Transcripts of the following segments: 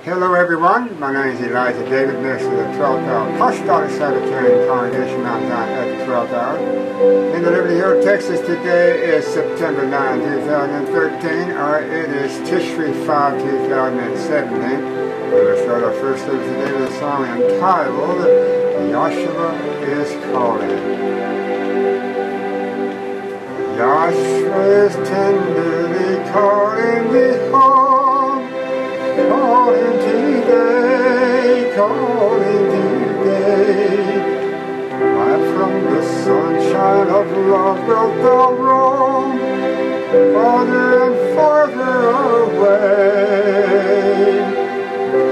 Hello everyone, my name is Elijah David, minister of the 12th hour Apostolic Solitarily congregation Mount Zion at the 12th hour. In the Liberty Hill, Texas, today is September 9, 2013, or it is Tishri 5, 2017. We're going to start our first service today with a song entitled, Yahshua is Calling. Yahshua is tenderly calling me home, calling today, calling today. Why from the sunshine of love wilt thou roam, farther and farther away?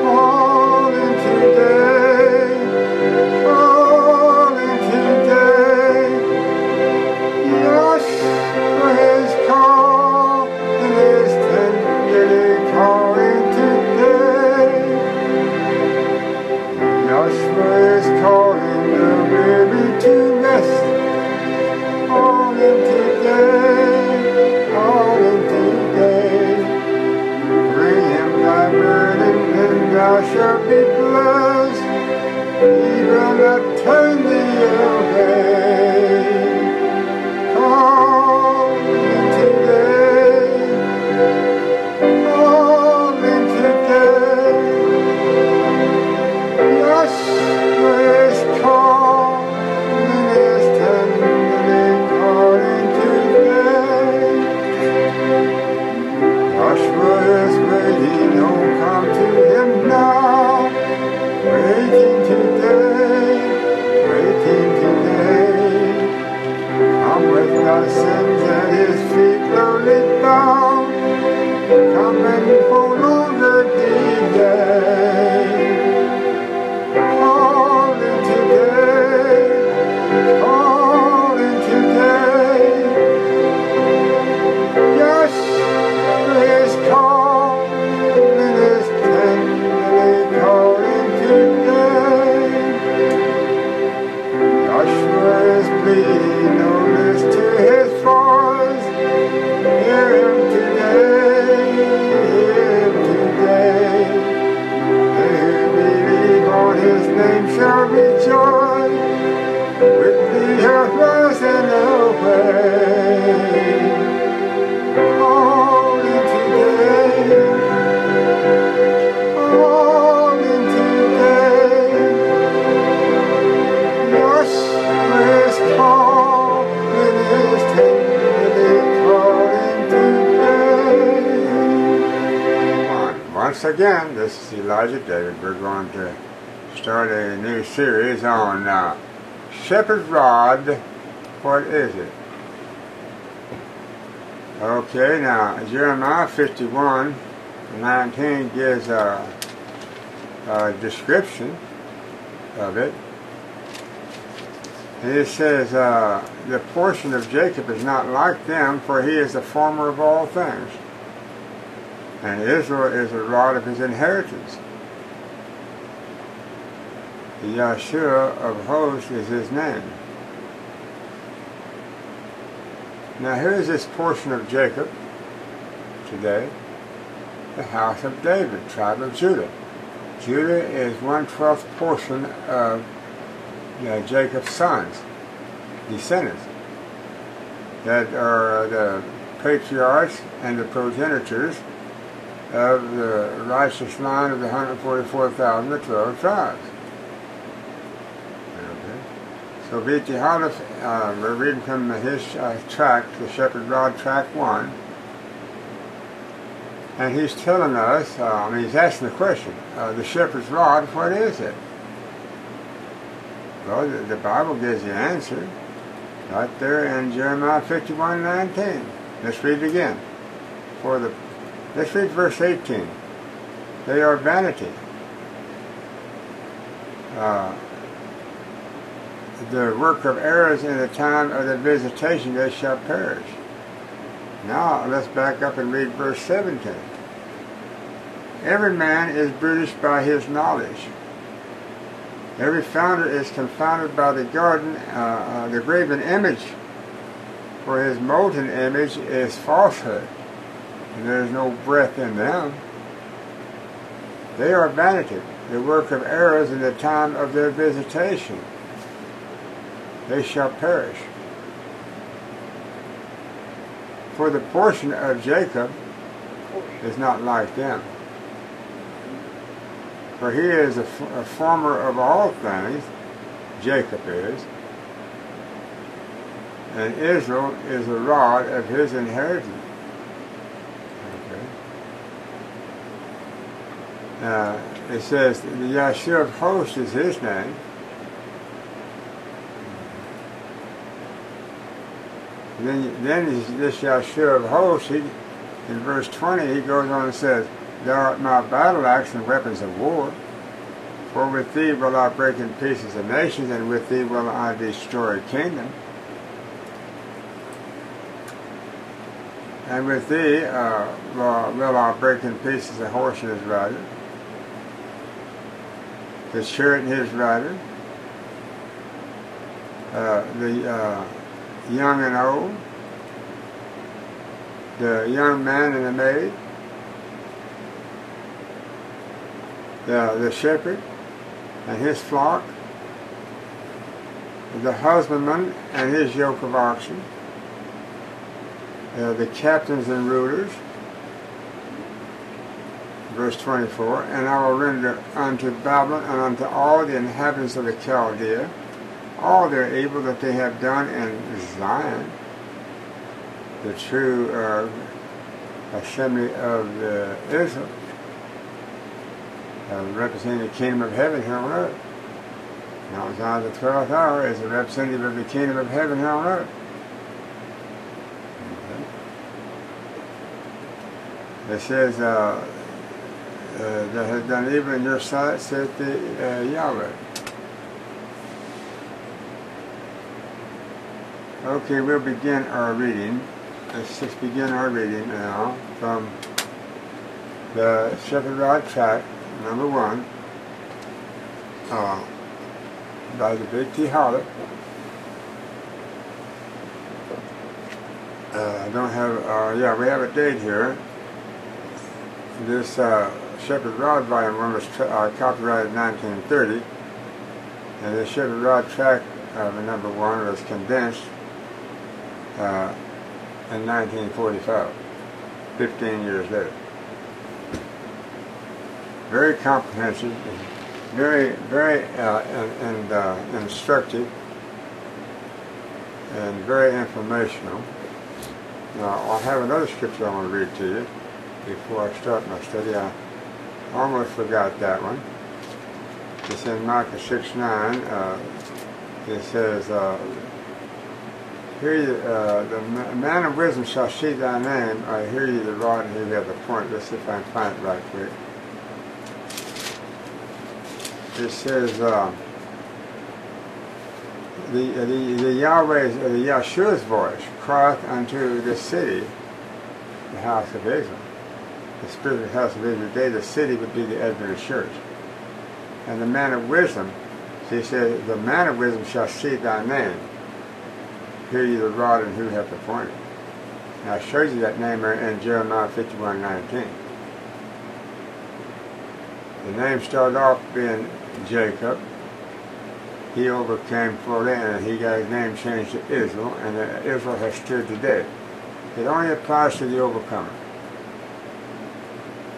Calling today, calling today. Yahshua is calling, is tenderly calling today. Yahshua is calling the baby to rest, calling today, calling today. Bring him thy burden and thou shalt be blessed, even that turn thee away. Calling today, calling today. Yahshua is calling, is tenderly calling today. Yahshua is waiting, oh come to him now. Waiting today, waiting today. Come with thy sins at his feet lowly bound. Come and no longer delay. Calling today, calling today. Yahshua is calling, is tenderly calling today. Yahshua is pleading, no list to his voice. Hear him today, hear him today. They who believe on his name shall rejoice, with the earth rising away. Calling today, calling today. Yahshua is calling, is tenderly calling today. Once again, this is Elijah David. We're going to start a new series on Shepherd's Rod. What is it? Okay, now Jeremiah 51:19 gives a description of it. And it says, the portion of Jacob is not like them, for he is the former of all things, and Israel is the rod of his inheritance. The Yahshua of hosts is his name. Now here's this portion of Jacob today, the house of David, tribe of Judah. Judah is 1/12 portion of Jacob's sons, descendants, that are the patriarchs and the progenitors of the righteous line of the 144,000, the 12 tribes. So we're reading from his tract, the Shepherd's Rod, Tract 1. And he's telling us, he's asking the question, the Shepherd's Rod, what is it? Well, the Bible gives the answer right there in Jeremiah 51:19. Let's read it again. Let's read verse 18. They are vanity. The work of errors in the time of the visitation, they shall perish. Now let's back up and read verse 17. Every man is brutish by his knowledge. Every founder is confounded by the graven image, for his molten image is falsehood, and there is no breath in them. They are vanity, the work of errors in the time of their visitation. They shall perish. For the portion of Jacob is not like them. For he is a former of all things, Jacob is, and Israel is the rod of his inheritance. Okay. It says the Yahshua of hosts is his name. Then this Yahshua of hosts, in verse 20, he goes on and says, "Thou art my battle axe and weapons of war. For with thee will I break in pieces the nations, and with thee will I destroy a kingdom. And with thee will I break in pieces the horse and his rider, the chariot and his rider, the young and old, the young man and the maid, the shepherd and his flock, the husbandman and his yoke of oxen, the captains and rulers." Verse 24, "And I will render unto Babylon and unto all the inhabitants of the Chaldea all their evil that they have done in Zion," the true assembly of Israel, representing the kingdom of heaven here on earth. Now Zion, the 12th hour, is a representative of the kingdom of heaven here on earth. Okay. It says, "that has done evil in your sight," saith the Yahweh. Okay, we'll begin our reading. Let's just begin our reading now from the Shepherd Rod Tract, number 1, by the Big T. Holler. I don't have, yeah, we have a date here. This Shepherd Rod Volume 1 was copyrighted in 1930, and the Shepherd Rod Tract number 1 was condensed in 1945, 15 years later. Very comprehensive, very instructive, and very informational. Now, I'll have another scripture I want to read to you before I start my study. I almost forgot that one. It's in Micah 6:9. It says, "Hear ye, the man of wisdom shall see thy name. I hear ye the rod and he hath the point." Let's see if I can find it right quick. It says, the Yahweh's, the Yahshua's voice crieth unto the city, the house of Israel. The spiritual house of Israel. Today the city would be the Adventist church. And the man of wisdom, he says, "The man of wisdom shall see thy name. Hear ye the rod and who hath appointed." Now I showed you that name in Jeremiah 51:19. The name started off being Jacob. He overcame fully, and he got his name changed to Israel, and Israel has stood today. It only applies to the overcomer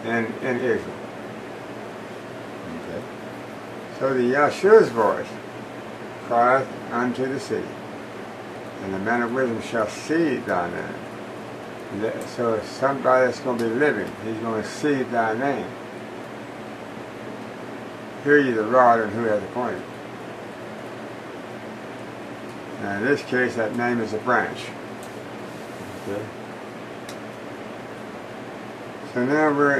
in Israel. Okay. So the Yahshua's voice crieth unto the city, and the man of wisdom shall see thy name. So somebody that's going to be living, he's going to see thy name. Hear ye the rod and who hath appointed. Now in this case, that name is a branch. Okay. So now we're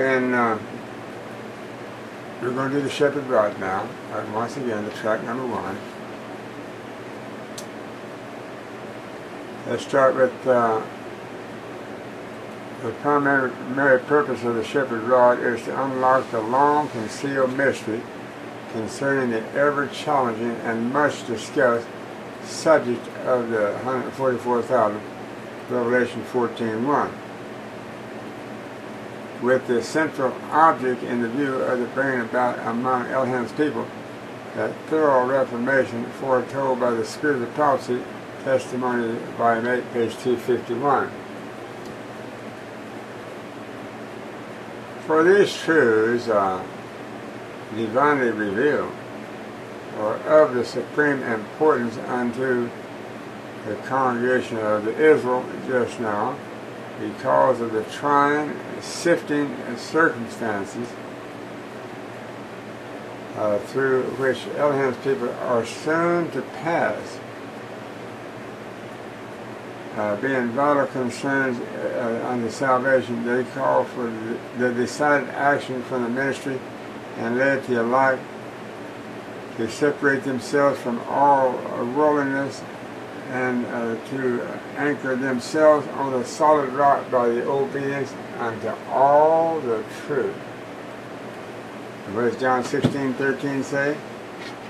going to do the shepherd rod now. Once again, the track number 1. Let's start with the primary purpose of the shepherd rod is to unlock the long concealed mystery concerning the ever-challenging and much discussed subject of the 144,000, Revelation 14:1. with the central object in the view of the bringing about among Elohim's people that thorough reformation foretold by the spirit of the prophecy, testimony volume 8, page 251. For these truths, divinely revealed, are of the supreme importance unto the congregation of Israel just now, because of the trying, sifting circumstances through which Elohim's people are soon to pass, being vital concerns under salvation. They call for the decided action from the ministry and laity alike to separate themselves from all worldliness and to anchor themselves on the solid rock by the obedience unto all the truth. And what does John 16:13 say?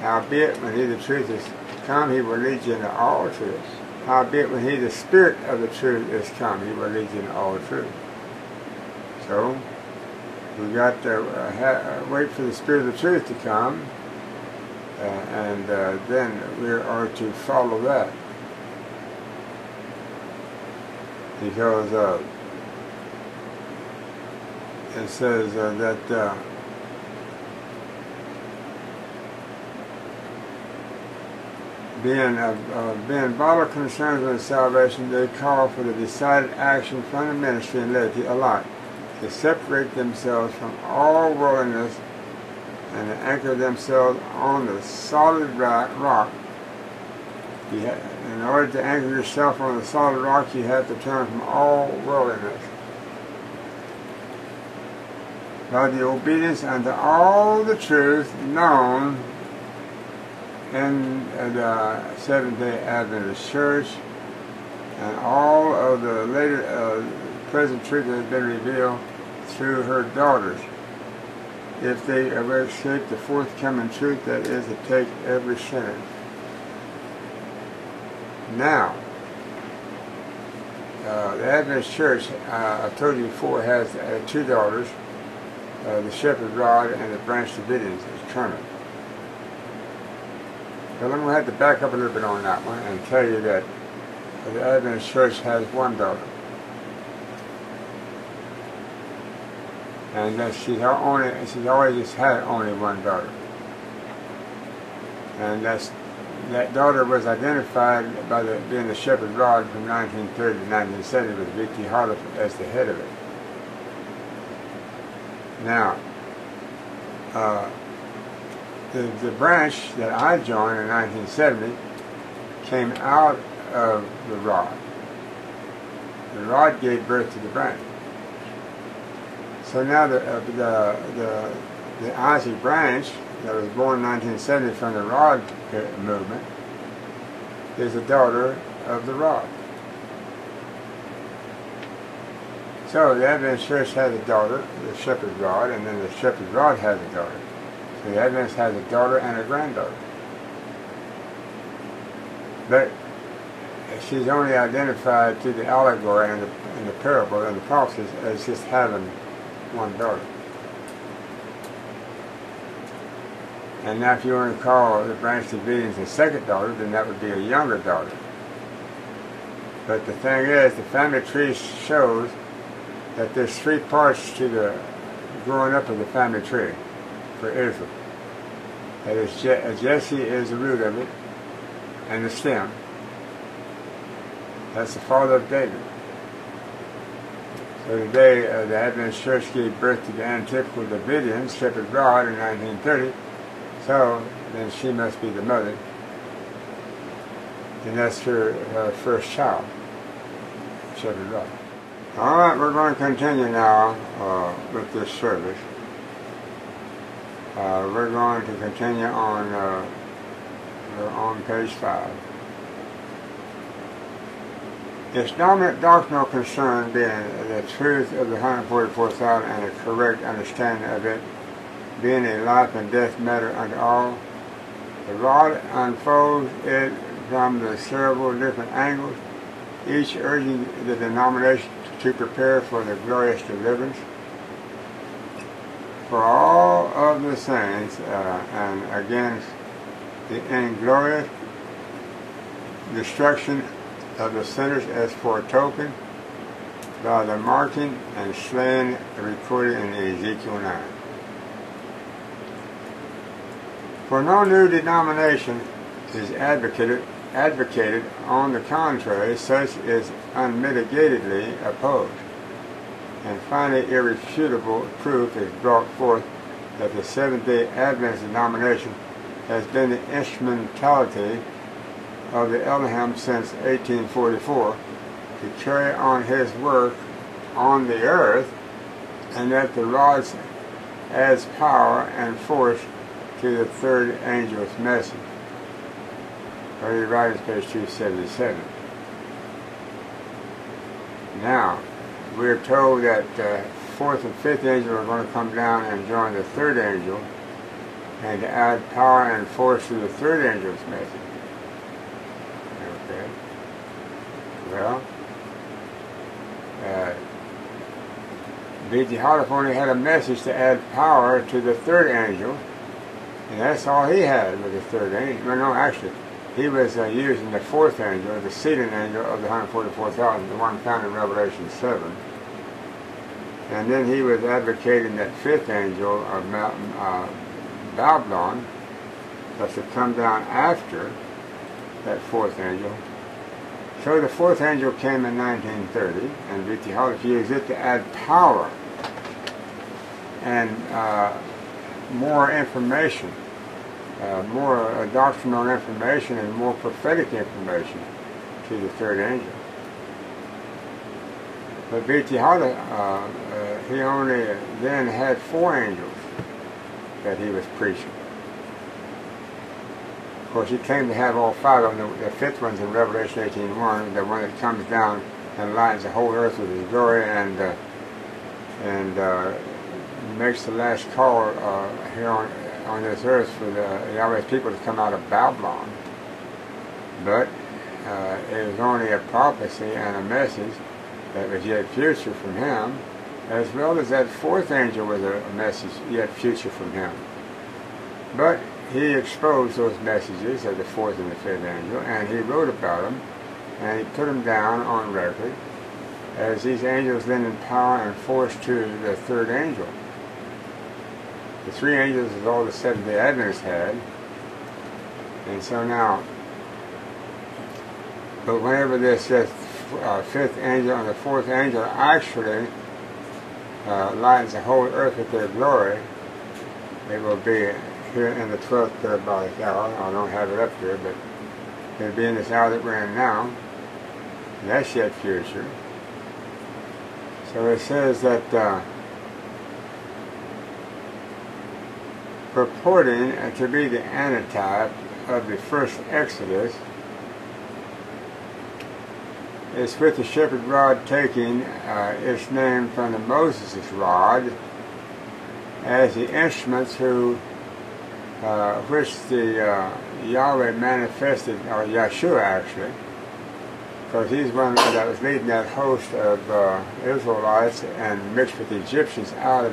Howbeit, when he the truth is come, he will lead you into all truth. Howbeit, when he the spirit of the truth is come, he will lead you into all truth. So, we got to wait for the spirit of the truth to come, and then we are to follow that. Because it says that being vital concerns with salvation, they call for the decided action from the ministry and laity alike to separate themselves from all worldliness and to anchor themselves on the solid rock. In order to anchor yourself on the solid rock, you have to turn from all worldliness by the obedience unto all the truth known in the Seventh-day Adventist Church, and all of the later present truth that has been revealed through her daughters, if they ever escape the forthcoming truth that is to take every sinner. Now, the Adventist Church, I've told you before, has two daughters, the Shepherd Rod and the Branch Davidians, it's Kermit. But I'm going to have to back up a little bit on that one and tell you that the Adventist Church has one daughter. And that she's always had only one daughter. And that daughter was identified by being the Shepherd Rod from 1930 to 1970 with V.T. Harloff as the head of it. Now, the branch that I joined in 1970 came out of the rod. The rod gave birth to the branch. So now the Isaac branch that was born in 1970 from the rod movement is a daughter of the rod. So the Adventist Church has a daughter, the Shepherd Rod, and then the Shepherd Rod has a daughter. So the Adventist has a daughter and a granddaughter. But she's only identified through the allegory and the parable and the prophecies as just having one daughter. And now if you want to call the Branch Davidians a second daughter, then that would be a younger daughter. But the thing is, the family tree shows that there's three parts to the growing up of the family tree for Israel. That is, Jesse is the root of it, and the stem. That's the father of David. So today, the Adventist Church gave birth to the antitypical Davidian, Shepherd Rod, in 1930. So then she must be the mother. And that's her first child, Shepherd Rod. All right, we're going to continue now with this service. We're going to continue on page 5. Its dominant doctrinal concern being the truth of the 144,000 and a correct understanding of it being a life and death matter unto all. The rod unfolds it from the several different angles, each urging the denomination to prepare for the glorious deliverance. for all of the saints, and against the inglorious destruction of the sinners as foretoken by the marking and slaying recorded in Ezekiel 9. For no new denomination is advocated, on the contrary, such is unmitigatedly opposed. And finally, irrefutable proof is brought forth that the Seventh-day Adventist denomination has been the instrumentality of the Elohim since 1844 to carry on his work on the earth, and that the rod adds power and force to the third angel's message. Early Writings, page 277. Now, we're told that the fourth and fifth angel are going to come down and join the third angel, and to add power and force to the third angel's message. Okay. Well, B.T. Holiff only had a message to add power to the third angel, and that's all he had with the third angel. Well, no, actually, he was using the fourth angel, the sealing angel of the 144,000, the one found in Revelation 7. And then he was advocating that fifth angel of Babylon was to come down after that fourth angel. So the fourth angel came in 1930, and B.T. Holiff used it to add power and more information, more doctrinal information and more prophetic information to the third angel. But B.T. Holiff, he only then had four angels that he was preaching. Of course, he claimed to have all five of them. The fifth one's in Revelation 18:1, the one that comes down and lightens the whole earth with his glory and makes the last call here on this earth for the Yahweh's people to come out of Babylon. But it was only a prophecy and a message that was yet future from him, as well as that fourth angel was a message yet future from him. But he exposed those messages of the fourth and the fifth angel, and he wrote about them, and he put them down on record as these angels then in power and force to the third angel. The three angels is all the Seventh-day Adventists had, and so now, but whenever this fifth angel and the fourth angel actually lightens the whole earth with their glory, it will be here in the 12th parabolic hour. I don't have it up here, but it'll be in this hour that we're in now. And that's yet future. So it says that purporting to be the antitype of the first Exodus is with the shepherd rod taking its name from the Moses' rod as the instruments which the Yahweh manifested, or Yahshua actually, because he's one that was leading that host of Israelites and mixed with the Egyptians out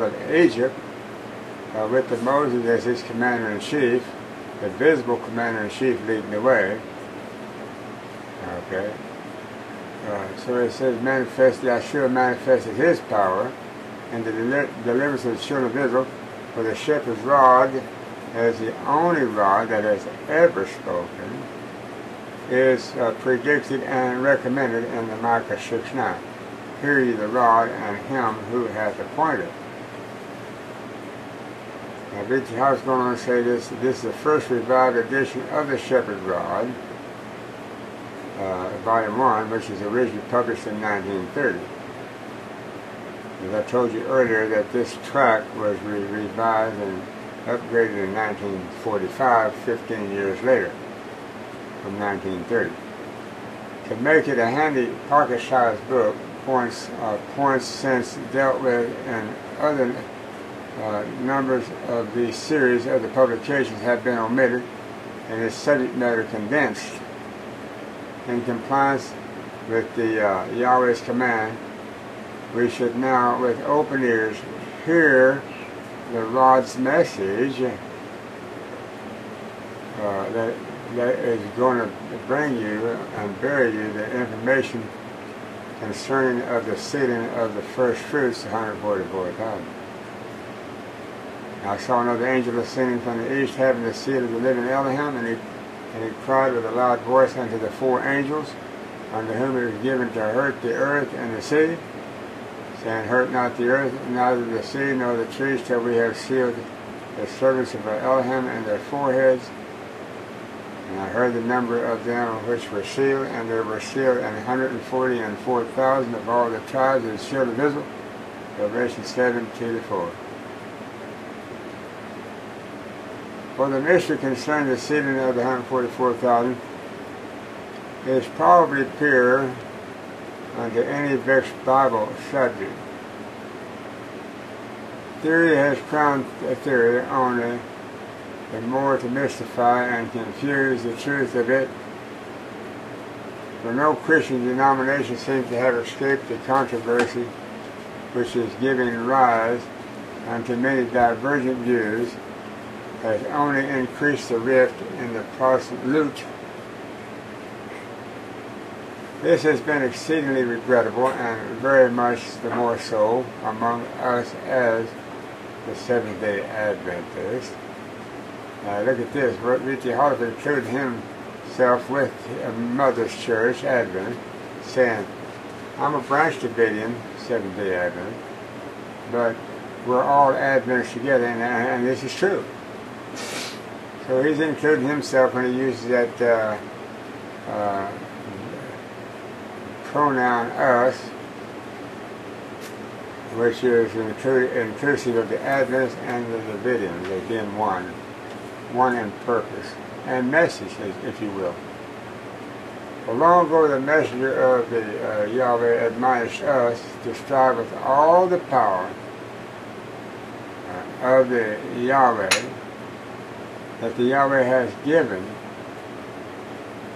of Egypt with the Moses as his commander-in-chief, the visible commander-in-chief leading the way. Okay. So it says Yahshua manifested his power and the deliverance of the children of Israel for the shepherd's rod as the only rod that has ever spoken is predicted and recommended in the Micah 6:9. Hear ye the rod and him who hath appointed. Now B.T. Holiff is going on to say this is the first revived edition of the shepherd rod, volume 1, which was originally published in 1930. As I told you earlier that this tract was revised and upgraded in 1945, 15 years later, from 1930. To make it a handy pocket-sized book, points since dealt with in other numbers of the series of the publications have been omitted and its subject matter condensed. In compliance with the Yahweh's command, we should now, with open ears, hear the rod's message that is going to bring you and bear you the information concerning of the sealing of the first fruits, 144,000. I saw another angel ascending from the east, having the seal of the living Elohim, and he cried with a loud voice unto the four angels, unto whom it was given to hurt the earth and the sea, saying, hurt not the earth, neither the sea, nor the trees, till we have sealed the servants of our Elohim in their foreheads. And I heard the number of them which were sealed, and there were sealed 144,000 of all the tribes that sealed of Israel. Revelation 7:2-4. For the mystery concerning the sealing of the 144,000 is probably pure unto any vexed Bible subject. Theory has crowned a theory only the more to mystify and confuse the truth of it, for no Christian denomination seems to have escaped the controversy which is giving rise unto many divergent views, has only increased the rift in the Protestant loot. This has been exceedingly regrettable, and very much the more so among us as the Seventh-day Adventists. Look at this. Richie Hollifer included himself with a Mother's Church, Advent, saying, I'm a branch Davidian, Seventh-day Advent, but we're all Adventists together, and this is true. So he's including himself when he uses that pronoun us, which is inclusive of the Adventists and the Davidians, as being one in purpose and message, if you will. For long ago the messenger of the Yahweh admonished us to strive with all the power of the Yahweh that the Yahweh has given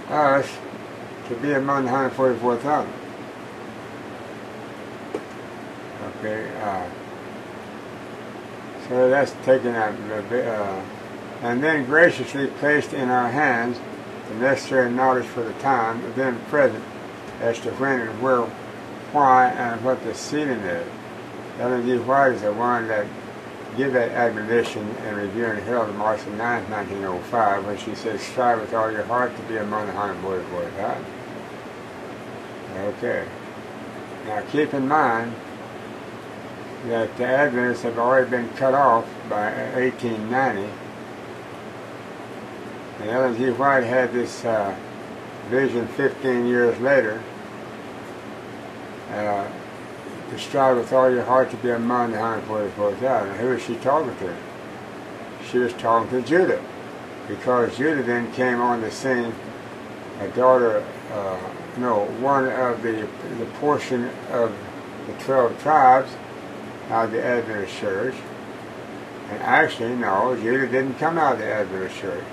us to be among the 144,000. Okay, so that's taken out and then graciously placed in our hands the necessary knowledge for the time then present as to when and where, why, and what the sealing is. Ellen G. White is the one that give that admonition in Review and Herald of March 9, 1905, when she says, strive with all your heart to be among the 144,000. Okay. Now keep in mind that the Adventists have already been cut off by 1890. And Ellen G. White had this vision 15 years later, to strive with all your heart to be among the 144,000. Who was she talking to? She was talking to Judah, because Judah then came on the scene, a daughter, one of the portion of the 12 tribes out of the Adventist church. And actually, no, Judah didn't come out of the Adventist church.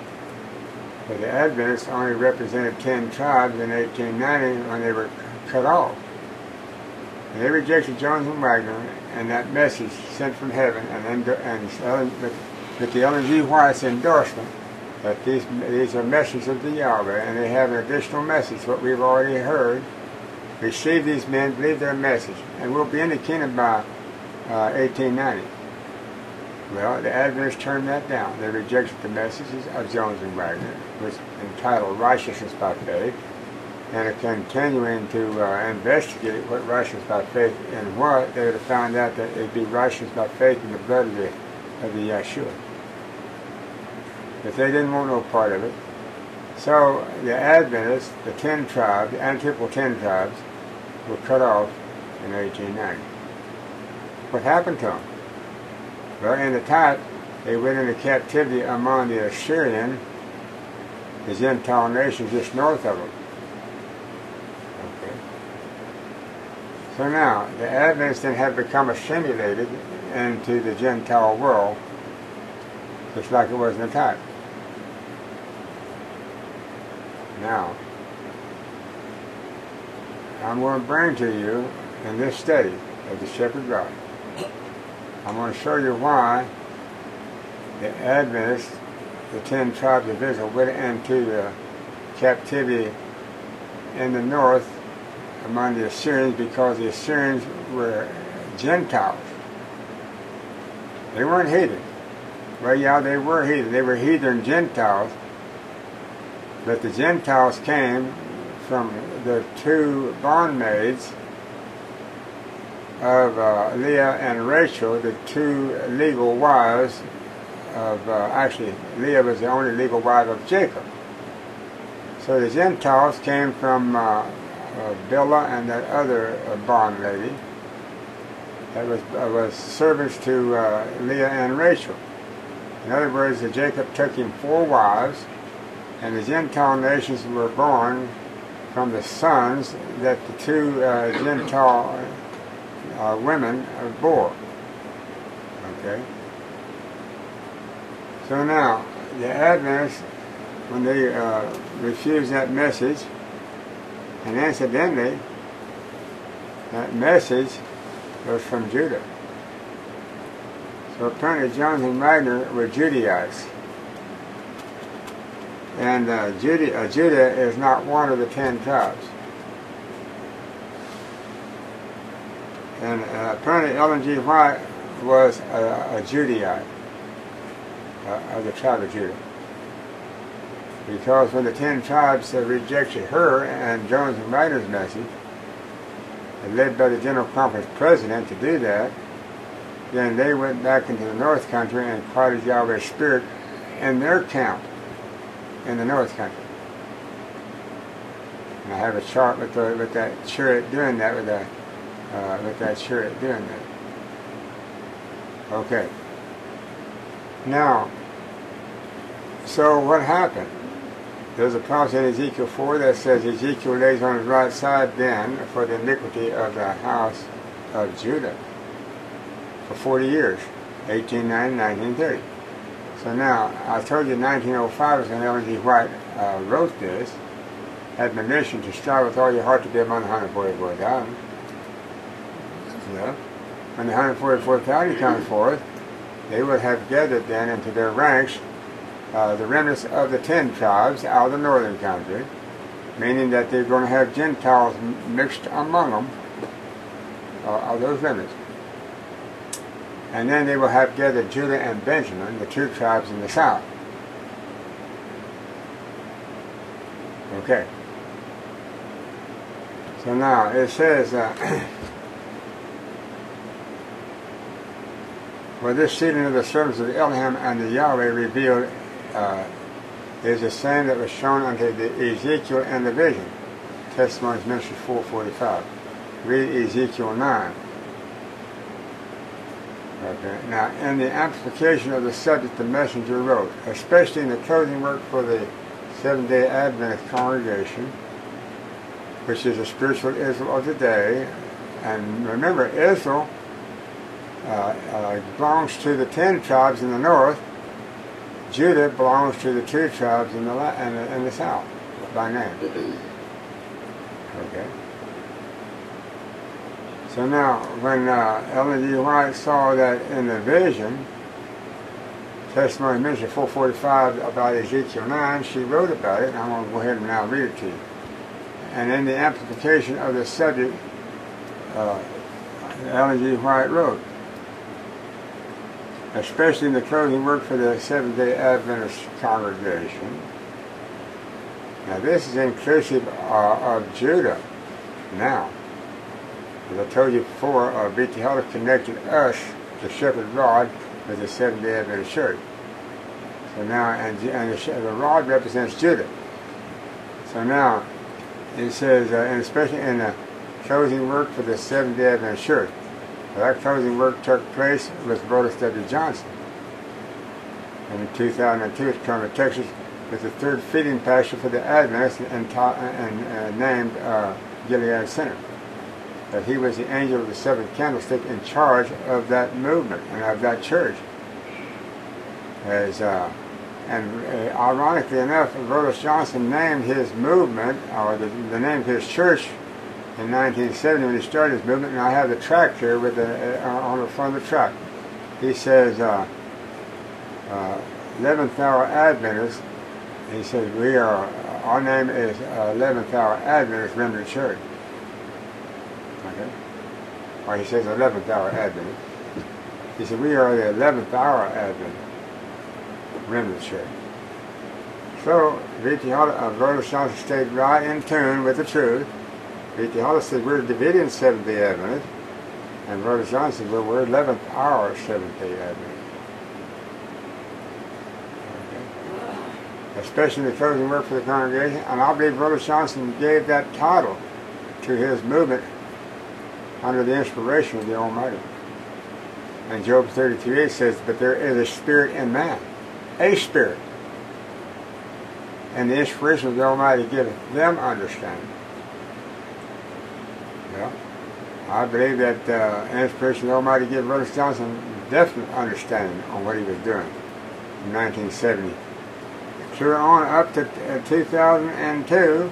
But the Adventists only represented 10 tribes in 1890 when they were cut off. And they rejected Jones and Wagner and that message sent from heaven, with the Ellen G. White's endorsement that these are messages of the Yahweh, and they have an additional message, what we've already heard. Receive these men, believe their message, and we'll be in the kingdom by 1890. Well, the Adventists turned that down. They rejected the messages of Jones and Wagner, which entitled Righteousness by Faith, and are continuing to investigate what righteousness by faith and what. They would have found out that it'd be righteousness by faith in the blood of the Yahshua. But they didn't want no part of it. So the Adventists, the 10 tribes, the antithetical 10 tribes, were cut off in 1890. What happened to them? Well, in the type, they went into captivity among the Assyrian, the Gentile nations just north of them. Okay. So now, the Adventists then have become assimilated into the Gentile world, just like it was in the type. Now, I'm going to bring to you in this study of the Shepherd God, I'm going to show you why the Adventists, the 10 tribes of Israel, went into the captivity in the north among the Assyrians, because the Assyrians were Gentiles. They weren't heathen. Well, yeah, they were heathen. They were heathen Gentiles. But the Gentiles came from the 2 bondmaids of Leah and Rachel, the 2 legal wives of, actually, Leah was the only legal wife of Jacob. So the Gentiles came from Bilhah and that other bond lady that was servants to Leah and Rachel. In other words, Jacob took him 4 wives, and the Gentile nations were born from the sons that the 2 Gentile women bore. Okay? So now, the Adventists, when they refused that message, and incidentally, that message was from Judah. So apparently Jonathan and Wagner were Judaites. And Judah is not one of the 10 tribes. And apparently Ellen G. White was a Judaite of the tribe of Judah. Because when the 10 tribes rejected her and Jones and Wagner's message, and led by the General Conference president to do that, then they went back into the North Country and quieted Yahweh's Spirit in their camp in the North Country. And I have a chart with that chariot doing that, with that chariot doing that. Okay. Now, so what happened? There's a prophecy in Ezekiel 4 that says Ezekiel lays on his right side then for the iniquity of the house of Judah for 40 years, 1890 1930. So now, I told you 1905 is when Ellen G. White wrote this, admonition to strive with all your heart to be among the 144,000. Yeah. When the 144,000 comes forth, they would have gathered then into their ranks the remnants of the 10 tribes out of the northern country, meaning that they're going to have Gentiles mixed among them, of those remnants. And then they will have gathered Judah and Benjamin, the 2 tribes in the south. Okay. So now it says, for this sealing of the servants of the Elohim and the Yahweh revealed is the same that was shown unto the Ezekiel in the vision. Testimonies Ministry 4:45. Read Ezekiel 9. Okay. Now, in the amplification of the subject, the messenger wrote, especially in the closing work for the Seventh-day Adventist congregation, which is the spiritual Israel of today. And remember, Israel belongs to the 10 tribes in the north. Judah belongs to the 2 tribes in the south, by name. Okay. So now, when Ellen G. White saw that in the vision, Testimony Ministry 4:45 about Ezekiel 9, she wrote about it, and I'm going to go ahead and now read it to you. And in the amplification of the subject, Ellen G. White wrote, especially in the closing work for the Seventh-day Adventist congregation. Now this is inclusive of Judah. Now, as I told you before, B.T. Heller connected us, the shepherd rod, with the Seventh-day Adventist church. So now, and the rod represents Judah. So now, it says, and especially in the closing work for the Seventh-day Adventist church. That closing work took place with Brothers W. Johnson. And in 2002, at Carmel, Texas, with the 3rd feeding pastor for the Adventists and named Gilead Center. That he was the angel of the 7th candlestick in charge of that movement and of that church. Ironically enough, Brothers Johnson named his movement, or the name of his church, in 1970 when he started his movement, and I have the tract here with on the front of the tract. He says, 11th hour Adventists. He says our name is 11th hour Adventist Remnant Church. Okay? Or he says 11th hour Adventist. He said we are the 11th hour Adventist Remnant Church. So, V.T. Brother Johnson stayed right in tune with the truth. V.T. Hollis said we're Davidian Seventh-day Adventists, and Brother Johnson said well, we're 11th hour Seventh-day Adventists. Okay. Especially in the closing work for the congregation, and I believe Brother Johnson gave that title to his movement under the inspiration of the Almighty. And Job 33:8 says, but there is a spirit in man, a spirit. And the inspiration of the Almighty giveth them understanding. Well, I believe that inspiration of the Almighty gave Brother Johnson definite understanding on what he was doing in 1970. Clear on up to 2002,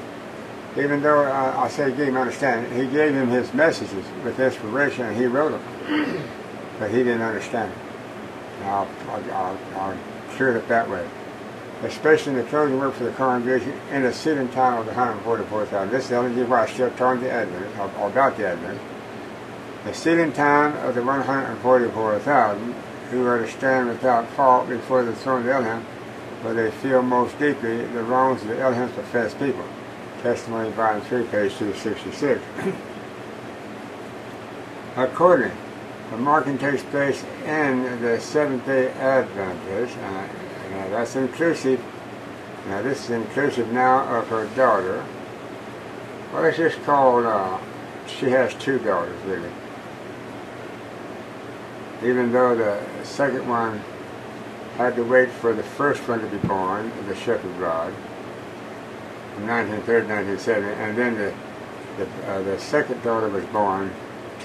even though I say he gave him understanding, he gave him his messages with inspiration and he wrote them. But he didn't understand it. I'll clear it up that way. Especially in the closing work for the congregation in the sitting time of the 144,000. This is the only reason why I still talking to the Adventists, or about the Adventists. The sitting time of the 144,000 who are to stand without fault before the throne of Elohim, where they feel most deeply the wrongs of the Elohim's professed people. Testimony volume 3, page 266. Accordingly, the marking takes place in the Seventh-day Adventists, now that's inclusive. Now this is inclusive now of her daughter. Well, it's just called, she has two daughters, really. Even though the second one had to wait for the first one to be born, the shepherd rod, from 1930 to 1970, and then the second daughter was born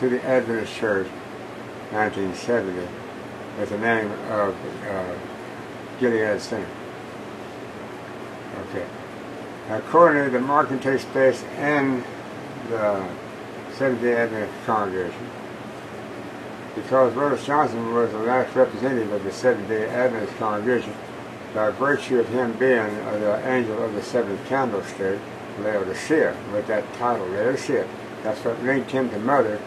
to the Adventist Church 1970 with the name of Gilead Center. Okay. Accordingly, the marking takes place in the Seventh-day Adventist congregation because Brother Johnson was the last representative of the Seventh-day Adventist congregation by virtue of him being the angel of the seventh candlestick, Laodicea, with that title, Laodicea. That's what linked him to Mother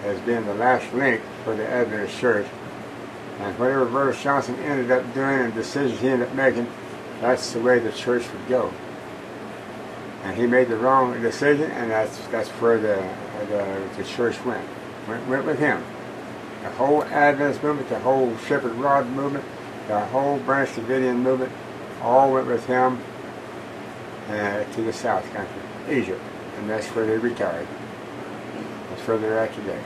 as being the last link for the Adventist Church. And whatever Brother Johnson ended up doing and decisions he ended up making, that's the way the church would go. And he made the wrong decision, and that's where the church went with him. The whole Adventist movement, the whole Shepherd Rod movement, the whole Branch Davidian movement, all went with him to the South Country, Egypt, and that's where they retired. That's where they're at today.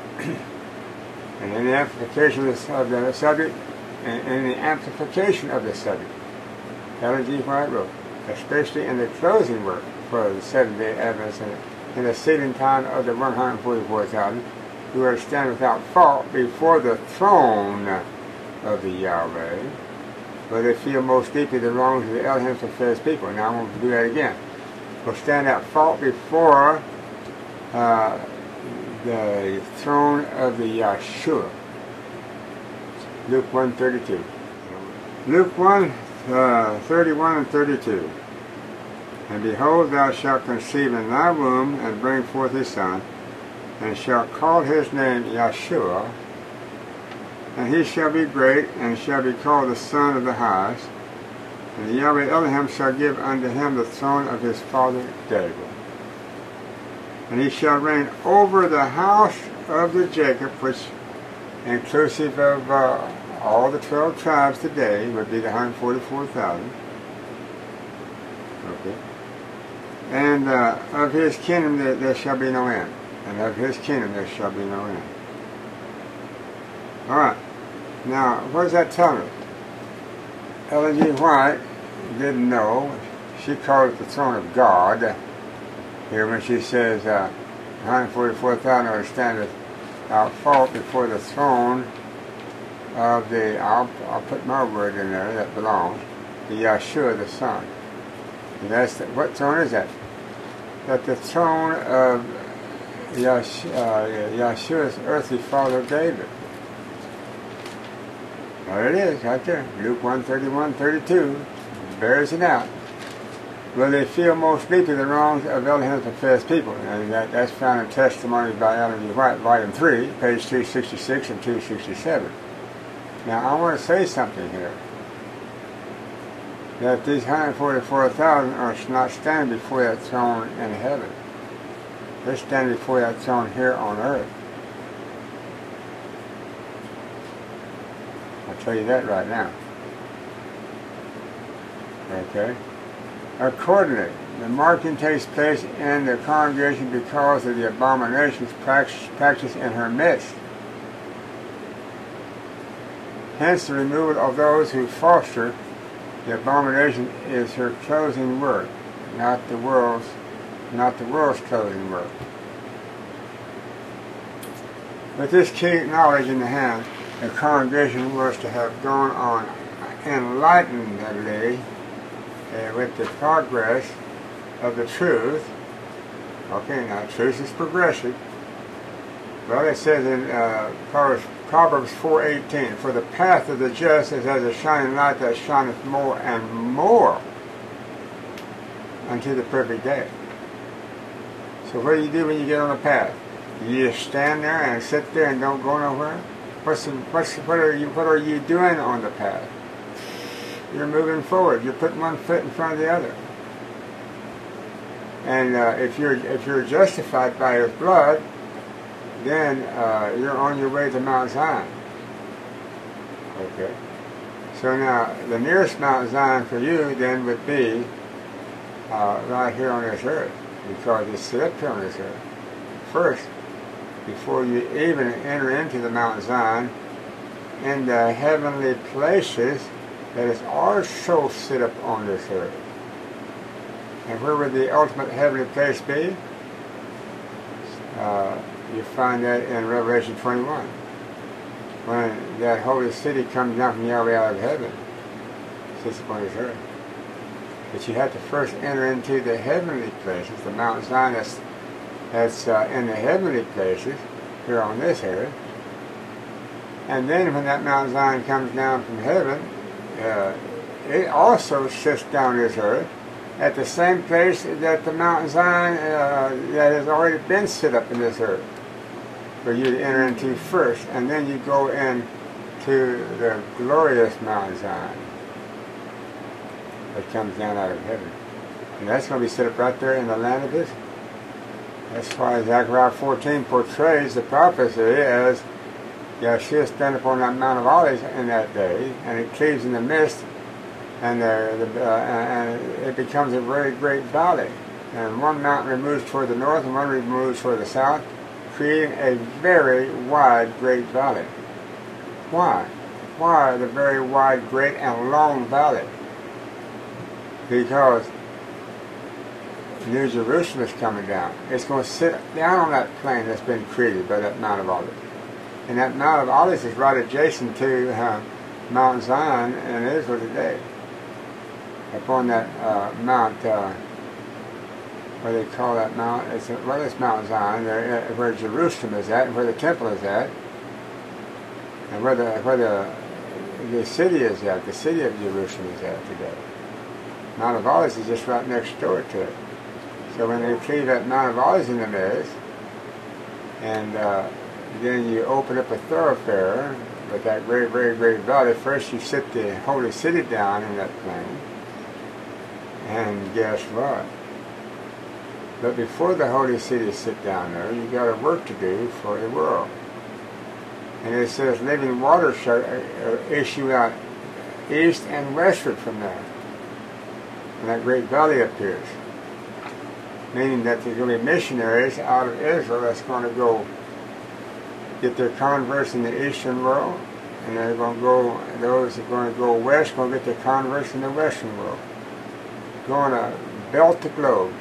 And in the amplification of the subject, Ellen G. White wrote, especially in the closing work for the Seventh-day Adventists in the sitting time of the 144,000 who are to stand without fault before the throne of the Yahweh, where they feel most deeply the wrongs of the Elohim's professed people. Now I'm going to do that again. Will stand at fault before the throne of the Yahshua. Luke 1:32. Luke 1:31 and 32. And behold, thou shalt conceive in thy womb, and bring forth a son, and shalt call his name Yahshua, and he shall be great, and shall be called the Son of the Highest. And the Yahweh Elohim shall give unto him the throne of his father David. And he shall reign over the house of the Jacob, which, inclusive of all the 12 tribes today, would be the 144,000. Okay. And of his kingdom there shall be no end. And of his kingdom there shall be no end. Alright. Now, what does that tell us? Ellen G. White didn't know. She called it the throne of God. Here when she says 144,000 are to stand without fault before the throne of the, I'll put my word in there that belongs, the Yahshua the Son. And that's what throne is that? That the throne of Yahshua's earthly father David. There it is, right there. Luke 1:31-32 bears it out. Will they feel more sleepy the wrongs of Elohim's professed people? And that's found in Testimonies by Ellen G. White, Volume 3, page 266 and 267. Now, I want to say something here. That these 144,000 are not standing before that throne in heaven. They're standing before that throne here on earth. I'll tell you that right now. Okay? Accordingly, the marking takes place in the congregation because of the abominations practiced in her midst. Hence, the removal of those who foster the abomination is her closing work, not the world's closing work. With this key knowledge in the hand, the congregation was to have gone on enlightenedly with the progress of the truth. Okay, now truth is progressive. Well, it says in Proverbs 4:18, for the path of the just is as a shining light that shineth more and more unto the perfect day. So what do you do when you get on the path? You just stand there and sit there and don't go nowhere? What are you doing on the path? You're moving forward. You're putting one foot in front of the other. And if you're justified by His blood, then you're on your way to Mount Zion. Okay. So now, the nearest Mount Zion for you then would be right here on this earth, because it's set up here on this earth. First, before you even enter into the Mount Zion, in the heavenly places that is also set up on this earth. And where would the ultimate heavenly place be? You find that in Revelation 21. When that holy city comes down from Yahweh out of heaven, sits upon this earth. But you have to first enter into the heavenly places, the Mount Zion that's in the heavenly places, here on this earth. And then when that Mount Zion comes down from heaven, it also sits down this earth at the same place that the Mount Zion that has already been set up in this earth for you to enter into first, and then you go into the glorious Mount Zion that comes down out of heaven. And that's going to be set up right there in the land of Israel. That's why Zechariah 14 portrays the prophecy as Yahshua stand upon that Mount of Olives in that day, and it cleaves in the mist, and it becomes a very great valley. And one mountain removes toward the north, and one removes toward the south, creating a very wide, great valley. Why? Why the very wide, great, and long valley? Because New Jerusalem is coming down. It's going to sit down on that plain that's been created by that Mount of Olives. And that Mount of Olives is right adjacent to Mount Zion in Israel today. Upon that Mount, what do they call that mount? It's Mount Zion, where Jerusalem is at, and where the temple is at, and where the city is at. The city of Jerusalem is at today. Mount of Olives is just right next door to it. So when they cleave that Mount of Olives in the midst, and then you open up a thoroughfare with that very, very great valley. First you sit the holy city down in that plain, and guess what? But before the holy city sit down there, you got a work to do for the world. And it says living water shall issue out east and westward from there. And that great valley appears. Meaning that there's going to be missionaries out of Israel that's going to go get their converts in the eastern world, and they're going to go, those that are going to go west going to get their converts in the western world. Going to belt the globe.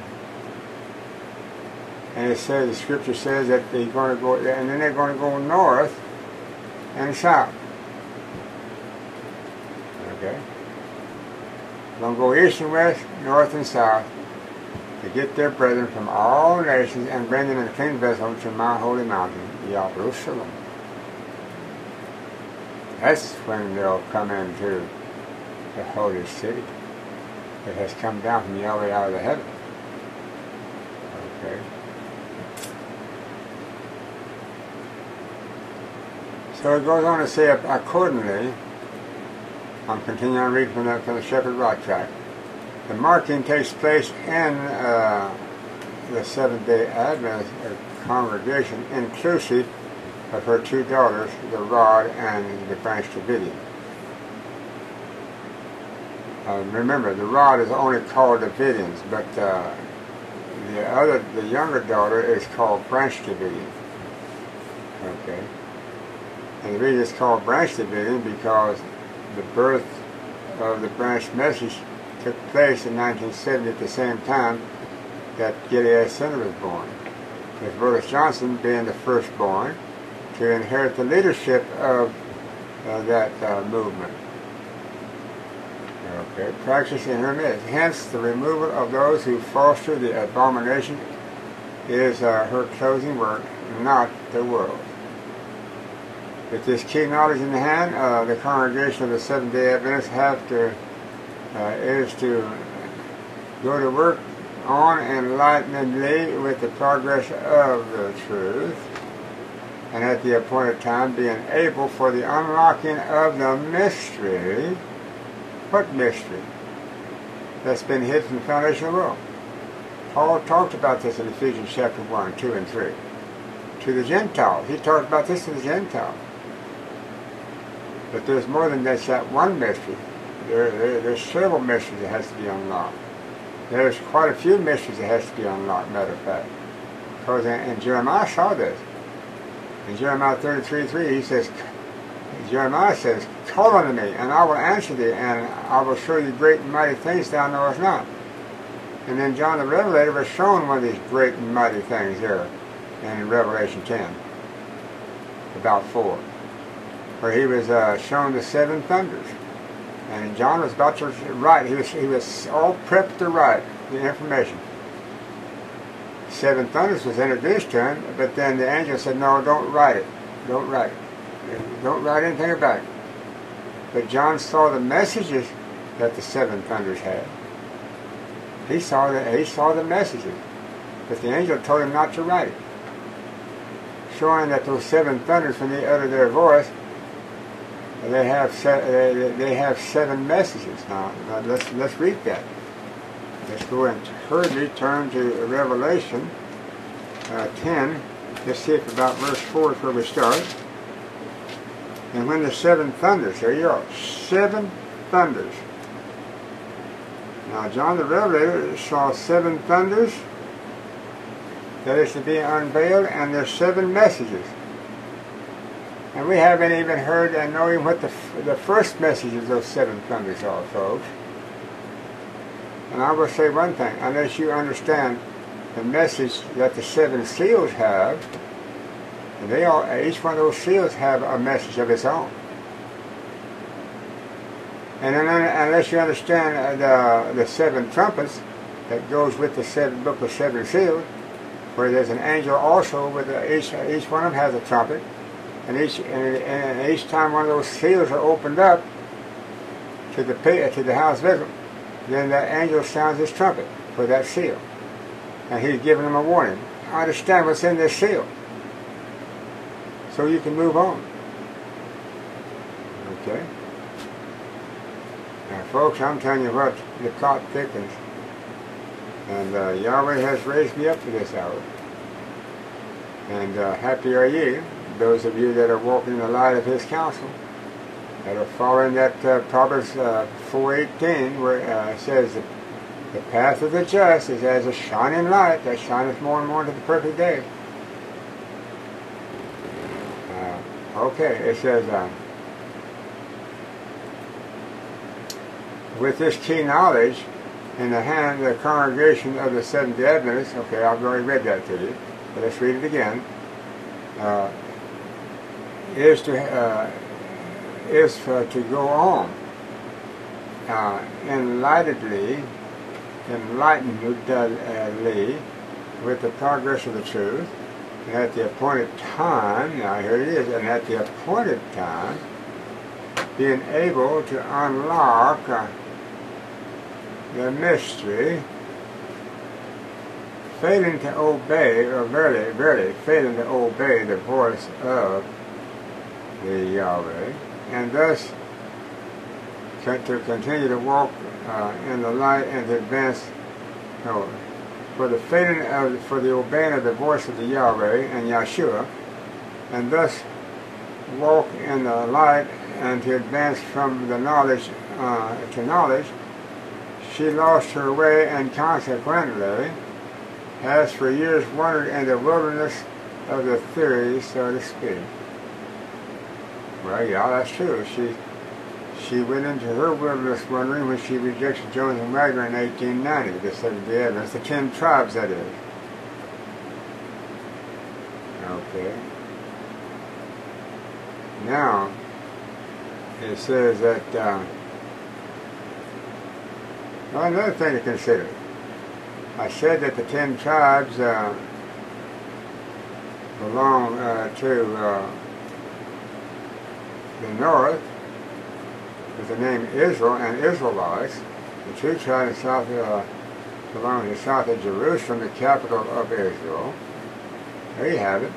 And it says, the scripture says that they're going to go, and then they're going to go north and south. Okay? They're going to go east and west, north and south, to get their brethren from all nations and bring them in a clean vessel to my holy mountain, Jerusalem. That's when they'll come into the holy city that has come down from Yahweh out of the heaven. Okay. So it goes on to say, accordingly, I'm continuing on reading from the Shepherd Rock Tract. The marking takes place in the Seventh-day Adventist congregation, inclusive of her two daughters, the rod and the branch Davidian. Remember, the rod is only called Davidians, but the younger daughter is called branch Davidian. Okay, and the reason it's called branch Davidian because the birth of the branch message took place in 1970 at the same time that Gilead's son was born, with Willis Johnson being the firstborn to inherit the leadership of that movement. Okay, practice in her midst. Hence, the removal of those who foster the abomination is her closing work, not the world. With this key knowledge in the hand, the congregation of the Seventh-day Adventists is to go to work on enlightenedly with the progress of the truth, and at the appointed time being able for the unlocking of the mystery. What mystery? That's been hid from the foundation of the world. Paul talked about this in Ephesians chapter 1, 2, and 3. To the Gentiles. He talked about this to the Gentiles. But there's more than just that one mystery. There's several mysteries that has to be unlocked. There's quite a few mysteries that has to be unlocked, matter of fact. Because in Jeremiah saw this. In Jeremiah 33:3, he says, Jeremiah says, call unto me, and I will answer thee, and I will show you great and mighty things thou knowest not. And then John the Revelator was shown one of these great and mighty things here in Revelation 10, about 4, where he was shown the seven thunders. And John was about to write, he was all prepped to write the information. Seven thunders was introduced to him, but then the angel said, no, don't write it. Don't write it. Don't write anything about it. But John saw the messages that the seven thunders had. He saw the messages. But the angel told him not to write it. Showing that those seven thunders, when they utter their voice, they have seven messages. Now let's read that. Let's go and hurriedly turn to Revelation 10. Let's see if about verse 4 is where we start. And when the seven thunders, there you are, seven thunders. Now John the Revelator saw seven thunders that is to be unveiled, and there's seven messages. And we haven't even heard and knowing what the first messages of those seven thunders are, folks. And I will say one thing, unless you understand the message that the seven seals have, and each one of those seals have a message of its own. And then, unless you understand the seven trumpets that goes with the book of seven seals, where there's an angel also with each one of them has a trumpet, and each time one of those seals are opened up to the house of Israel, then that angel sounds his trumpet for that seal, and he's giving them a warning. Understand what's in this seal, so you can move on. Okay? Now folks, I'm telling you what, the plot thickens. And Yahweh has raised me up to this hour. And happy are ye, those of you that are walking in the light of His counsel, that are following that Proverbs 4:18, where it says, the path of the just is as a shining light that shineth more and more into the perfect day. Okay, it says, with this key knowledge in the hand of the congregation of the Seventh-day Adventists, okay, I've already read that to you, but let's read it again, is to go on enlightenedly with the progress of the truth, and at the appointed time, now here it is, and at the appointed time, being able to unlock the mystery, failing to obey, or very failing to obey the voice of the Yahweh, and thus to continue to walk in the light and to advance. No, for the obeying of the voice of the Yahweh and Yahshua, and thus walk in the light and to advance from the knowledge to knowledge, she lost her way and consequently has for years wandered in the wilderness of the theories, so to speak. Well, yeah, that's true. She went into her wilderness wandering when she rejected Jones and Wagner in 1890, the Seventh-day Adventists, the 10 tribes, that is. Okay. Now, it says that, well, another thing to consider. I said that the 10 tribes belong to the north, with the name Israel and Israelites. The 2 tribes south belong to the south of Jerusalem, the capital of Israel. There you have it.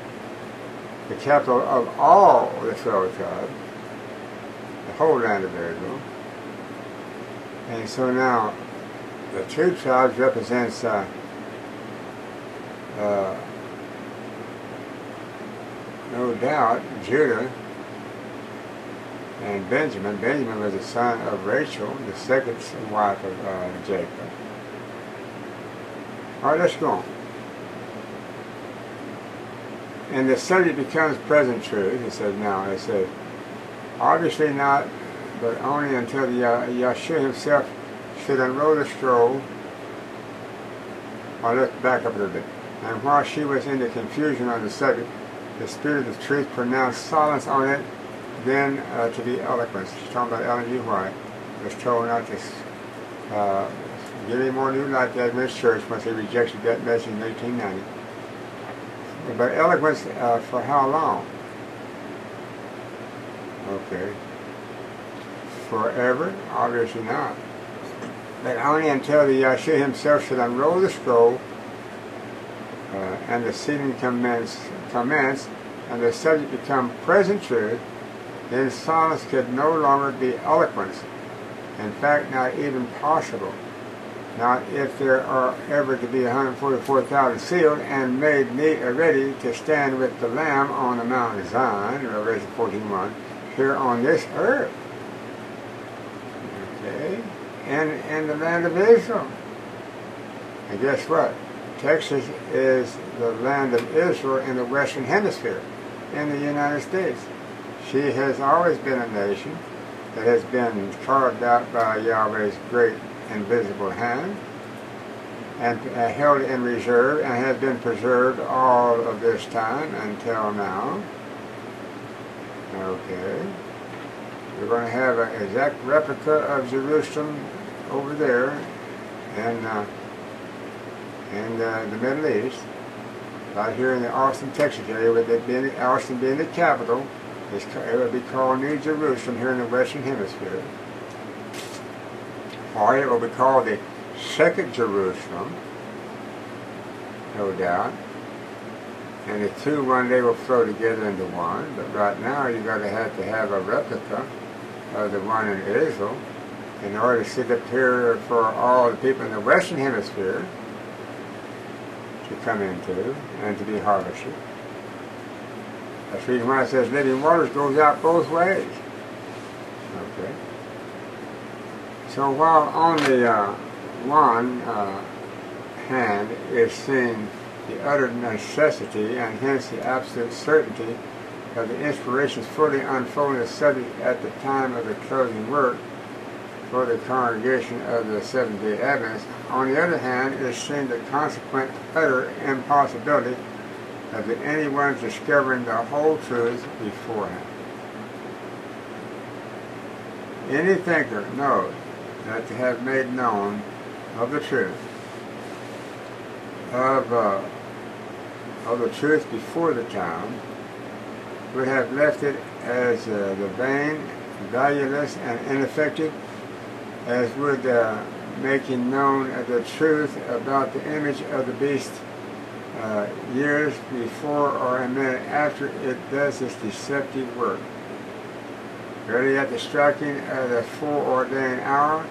The capital of all the 12 tribes, the whole land of Israel. And so now, the 2 tribes represents no doubt Judah and Benjamin. Benjamin was the son of Rachel, the second wife of Jacob. All right, let's go on. And the subject becomes present truth. It says now, it says, obviously not, but only until the Yahshua himself should unroll the scroll. Or let's back up a little bit. And while she was in the confusion on the subject, the Spirit of the Truth pronounced silence on it, then to be eloquence. She's talking about Ellen G. White. Was told not to give any more new light to Adventist Church once they rejected that message in 1890. But eloquence for how long? Okay. Forever? Obviously not. But only until the Yahshua himself should unroll the scroll and the sealing commence, and the subject become present truth, then silence could no longer be eloquence. In fact, not even possible. Not if there are ever to be 144,000 sealed and made ready to stand with the Lamb on the Mount of Zion, Revelation 14:1, here on this earth. Okay? And in the land of Israel. And guess what? Texas is the land of Israel in the Western Hemisphere, in the United States. She has always been a nation that has been carved out by Yahweh's great invisible hand and held in reserve and has been preserved all of this time until now. Okay. We're going to have an exact replica of Jerusalem over there in the Middle East, right here in the Austin, Texas area, with it being Austin being the capital. It will be called New Jerusalem here in the Western Hemisphere. Or it will be called the Second Jerusalem, no doubt. And the two one day will flow together into one. But right now you're going to have a replica of the one in Israel in order to sit up here for all the people in the Western Hemisphere to come into and to be harvested. That's the reason why it says living waters goes out both ways. Okay. So while on the one hand is seen the utter necessity and hence the absolute certainty of the inspirations fully unfolding the subject at the time of the closing work for the congregation of the Seventh-day Adventists, on the other hand is seen the consequent utter impossibility of anyone's discovering the whole truth beforehand. Any thinker knows that to have made known of the truth, of the truth before the time, would have left it as the vain valueless and ineffective as would making known the truth about the image of the beast years before or a minute after it does its deceptive work. Ready at the striking of the foreordained hour,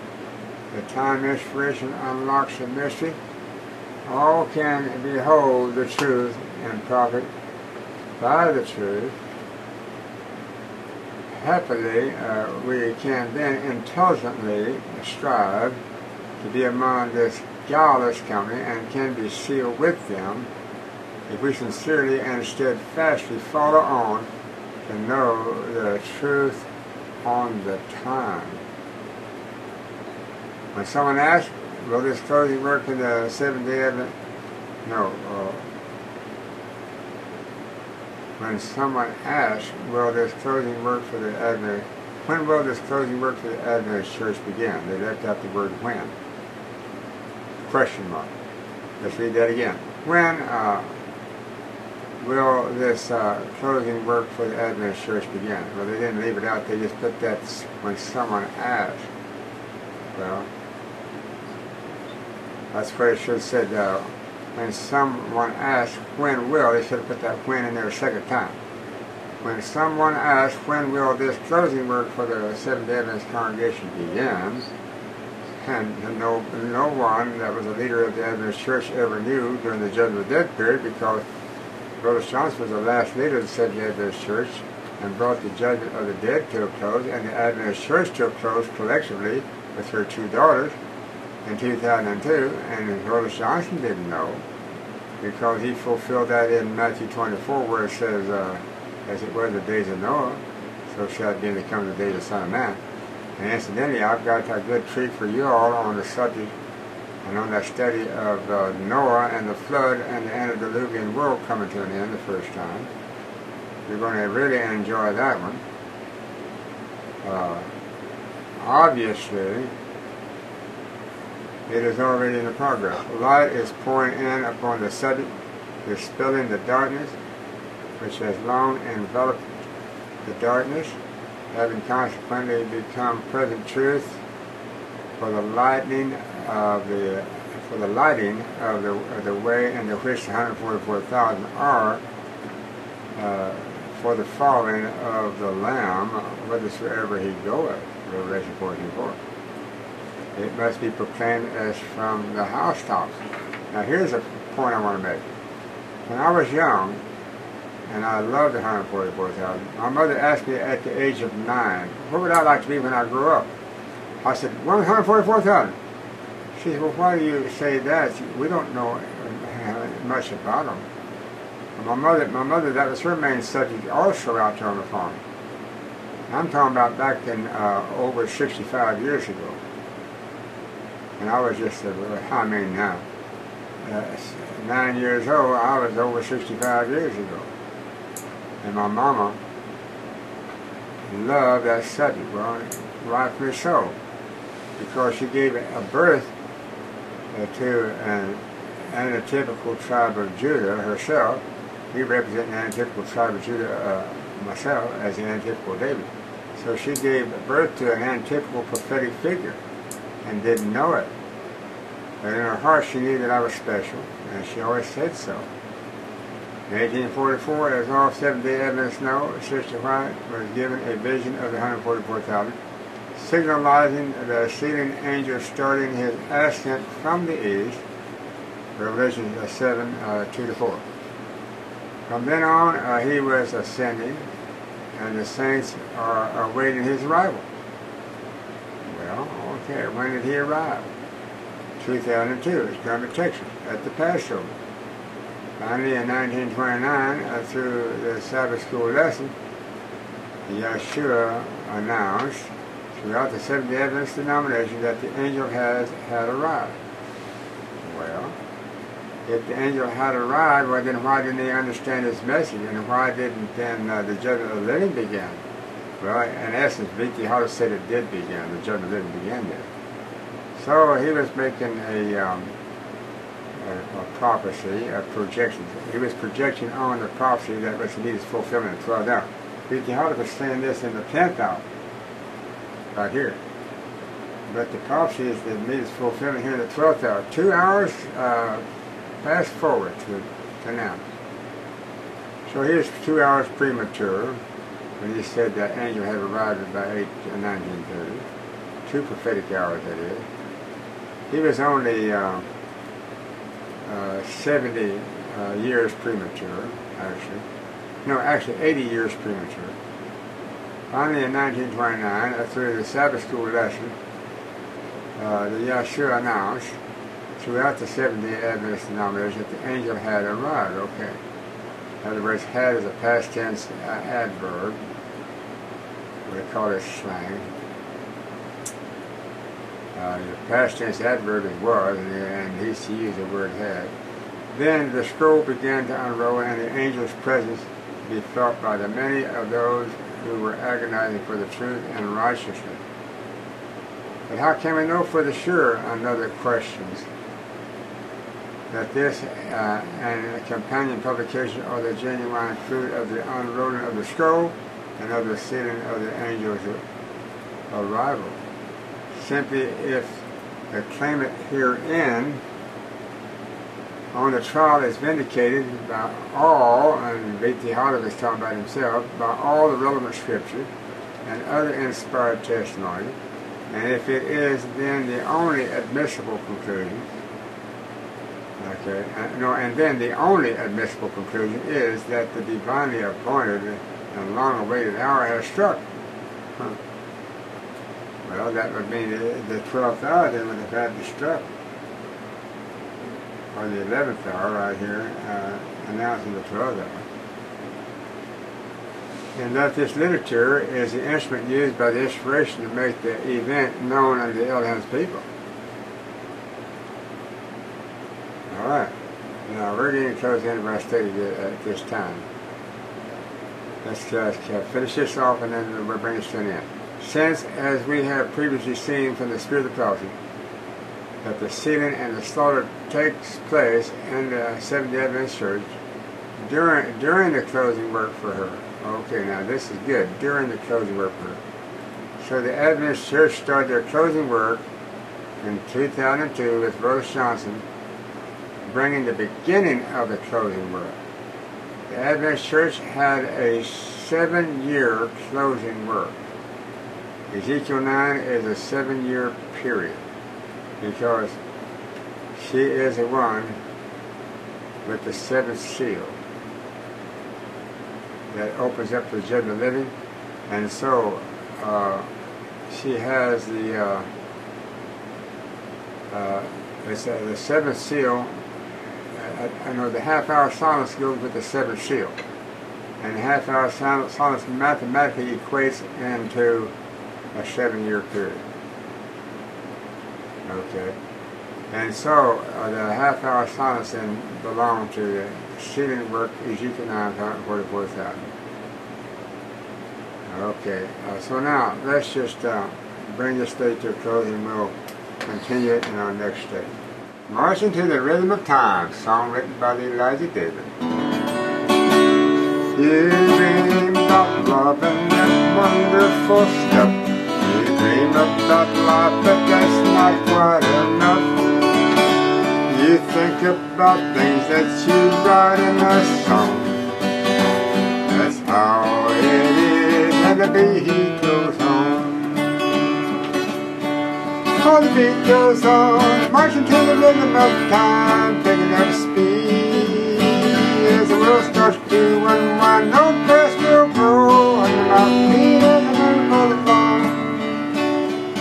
the time inspiration unlocks the mystery. All can behold the truth and profit by the truth. Happily, we can then intelligently strive to be among this guileless company and can be sealed with them if we sincerely and steadfastly follow on to know the truth on the time. When someone asks, will this closing work in the seventh day of Advent? No. When someone asks, will this closing work for the Advent, when will this closing work for the Adventist church begin? They left out the word when. Question mark. Let's read that again. When will this closing work for the Adventist church begin? Well, they didn't leave it out. They just put that when someone asks. Well, that's what it should have said. When someone asks, when will, they should have put that when in there a second time. When someone asks, when will this closing work for the Seventh-day Adventist congregation begin? And no one that was a leader of the Adventist church ever knew during the Judgment of the Dead period, because Brother Johnson was the last leader of the Seventh-day Adventist church and brought the Judgment of the Dead to a close, and the Adventist church to a close collectively with her two daughters in 2002, and Brother Johnson didn't know, because he fulfilled that in Matthew 24, where it says, as it was the days of Noah, so shall it be in the coming days of the Son of Man. And incidentally, I've got a good treat for you all on the subject and on that study of Noah and the flood and the antediluvian world coming to an end the first time. You're going to really enjoy that one. Obviously, it is already in the progress. Light is pouring in upon the subject, dispelling the darkness which has long enveloped the darkness, having consequently become present truth for the lighting of the way into which the 144,000 are for the following of the Lamb, whithersoever he goeth. Revelation 14:4. It must be proclaimed as from the housetops. Now here's a point I want to make. When I was young, and I loved the 144,000, my mother asked me at the age of 9, what would I like to be when I grew up? I said, 144,000. She said, well, why do you say that? We don't know much about them. My mother, that was her main subject also out there on the farm. I'm talking about back in over 65 years ago. And I was just, I mean now, 9 years old, I was over 65 years ago. And my mama loved that subject, well, rightfully so, because she gave a birth to an antitypical tribe of Judah herself. We represent an antitypical tribe of Judah myself as the antitypical David. So she gave birth to an antitypical prophetic figure and didn't know it. But in her heart she knew that I was special, and she always said so. In 1844, as all Seventh-day Adventists know, Sister White was given a vision of the 144,000, signalizing the sealing angel starting his ascent from the east, Revelation 7, 2-4. From then on, he was ascending, and the saints are awaiting his arrival. Well, okay, when did he arrive? 2002, it's Carmel, Texas, at the Passover. Finally, in 1929, through the Sabbath school lesson, Yahshua announced throughout the Seventh-day Adventist denomination that the angel had arrived. Well, if the angel had arrived, well, then why didn't they understand his message, and why didn't then the judgment of the living begin? Well, in essence, V.T. Hollis said it did begin. The judgment of the living began there. So he was making a prophecy, a projection. He was projecting on the prophecy that was to need its fulfillment in 12 hours. V.T. Hollis was saying this in the 10th hour. right here. But the prophecy is that means fulfillment here in the 12th hour. 2 hours fast forward to now. So here's 2 hours premature when he said that angel had arrived at about 1930. 2 prophetic hours, that is. He was only 70 years premature, actually. No, actually 80 years premature. Finally, in 1929, through the Sabbath school lesson, the Yahshua announced throughout the Seventh-day Adventist denomination that the angel had arrived. Okay. In other words, had is a past tense adverb. We call it slang. The past tense adverb is was, and he used the word had. Then the scroll began to unroll, and the angel's presence to be felt by the many of those who were agonizing for the truth and righteousness. But how can we know for the sure, another questions, that this and a companion publication are the genuine fruit of the unrolling of the scroll and of the sealing of the angel's arrival? Simply, if the claimant herein on the trial is vindicated by all, and B.T. Holliver is talking about himself, by all the relevant scriptures and other inspired testimony, and if it is then the only admissible conclusion, okay, and then the only admissible conclusion is that the divinely appointed and long-awaited hour has struck. Well, that would mean the 12th hour then would have had to struck. Or the 11th hour right here, announcing the 12th hour. And that this literature is the instrument used by the inspiration to make the event known unto the Elohim's people. Alright. Now we're getting close to the end of our study at this time. Let's finish this off and then we'll bring this to an end. Since, as we have previously seen from the Spirit of Prophecy, that the sealing and the slaughter takes place in the Seventh-day Adventist Church during the closing work for her. Okay, now this is good. During the closing work for her. So the Adventist Church started their closing work in 2002 with Rose Johnson bringing the beginning of the closing work. The Adventist Church had a 7-year closing work. Ezekiel 9 is a 7-year period, because she is the one with the 7th seal that opens up the judgment of the living, and so she has the 7th seal. I know the half-hour silence goes with the 7th seal, and the half-hour silence mathematically equates into a 7-year period. Okay, and so the half-hour silence then belonged to the sealing work, Ezekiel 9:44,000. Okay, so now let's just bring this study to a close, and we'll continue it in our next study. Marching to the Rhythm of Time, song written by the Elijah David. You dream about love and that wonderful stuff. You dream about life, but that's not quite enough. You think about things that you write in a song. That's how it is, and the beat goes on. Oh, the beat goes on, marching to the rhythm of time, picking up speed as the world starts to unwind. No grass will grow under my feet as the moon goes along.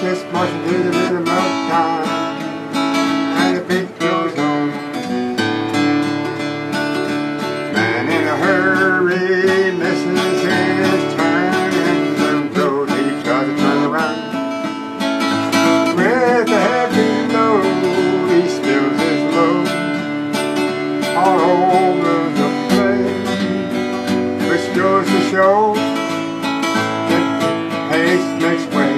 Just marching to the rhythm of time, and the beat goes on. Man in a hurry misses his turn, and the road he tries to turn around. With a heavy load, he spills his load all over the place, which goes to show that haste makes way.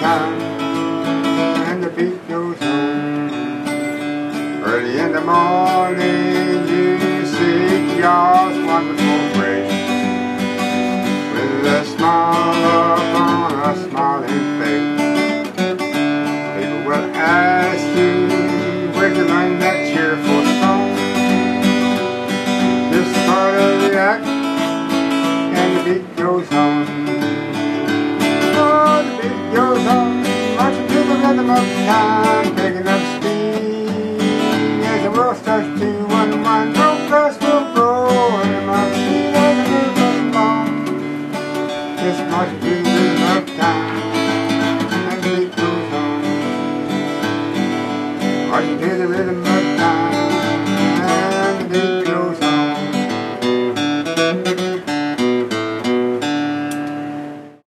time, and the beat goes on. Early in the morning you seek God's wonderful grace, with a smile upon a smiling face. People will ask you, where'd you learn that cheerful song? Just part of the act, and the beat goes on. Oh, the beat goes on, marching to the rhythm of time, picking up speed as the world starts to unwind. No glass will grow under my feet as I move along. Just marching to the rhythm of time, and the beat goes on. Marching to the rhythm of